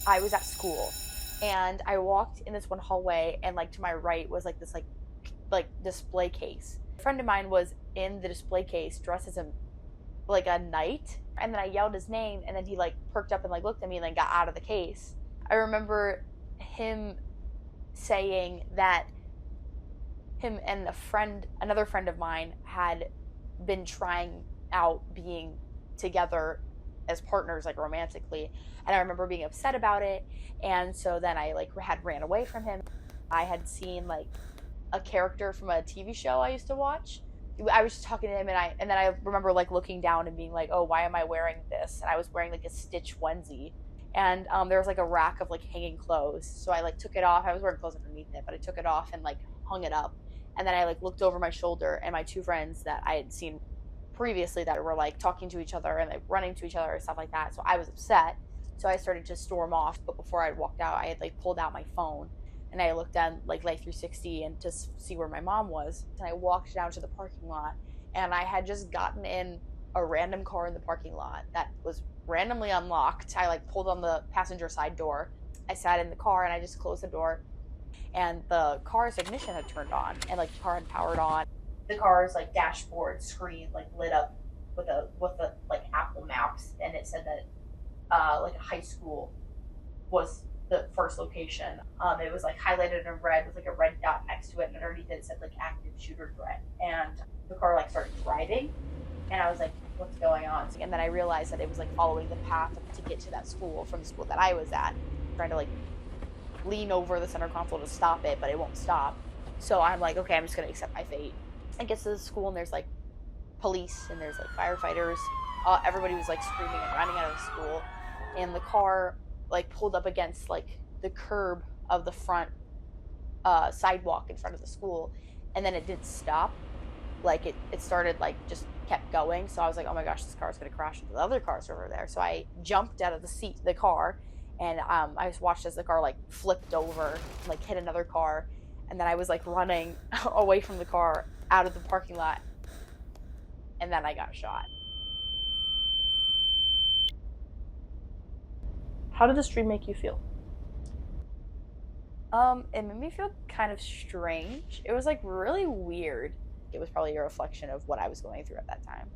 I was at school and I walked in this one hallway, and like to my right was like this like display case. A friend of mine was in the display case dressed as a knight, and then I yelled his name, and then he like perked up and like looked at me and then got out of the case. I remember him saying that him and another friend of mine, had been trying out being together as partners, like romantically. And I remember being upset about it. And so then I like had ran away from him. I had seen like a character from a TV show I used to watch. I was just talking to him, and then I remember like looking down and being like, "Oh, why am I wearing this?" And I was wearing like a Stitch onesie, and there was like a rack of like hanging clothes. So I like took it off. I was wearing clothes underneath it, but I took it off and like hung it up. And then I like looked over my shoulder, and my two friends that I had seen previously that were like talking to each other and like running to each other and stuff like that. So I was upset. So I started to storm off. But before I walked out, I had like pulled out my phone, and I looked at like Life 360 and to see where my mom was. And I walked down to the parking lot, and I had just gotten in a random car in the parking lot that was randomly unlocked. I like pulled on the passenger side door. I sat in the car and I just closed the door, and the car's ignition had turned on, and like the car had powered on. The car's like dashboard screen like lit up with the like Apple Maps, and it said that like a high school was the first location. It was like highlighted in red with like a red dot next to it, and underneath it said like active shooter threat. And the car like started driving, and I was like, "What's going on?" And then I realized that it was like following the path to get to that school from the school that I was at, trying to like lean over the center console to stop it, but it won't stop. So I'm like, okay, I'm just gonna accept my fate. I get to the school, and there's like police and there's like firefighters. Everybody was like screaming and running out of the school, and the car like pulled up against like the curb of the front sidewalk in front of the school, and then it didn't stop. Like it started like just kept going. So I was like, oh my gosh, this car is gonna crash into the other cars over there. So I jumped out of the seat of the car, and I just watched as the car like flipped over, like hit another car, and then I was like running away from the car out of the parking lot, and then I got shot. How did this dream make you feel? It made me feel kind of strange. It was like really weird. It was probably a reflection of what I was going through at that time.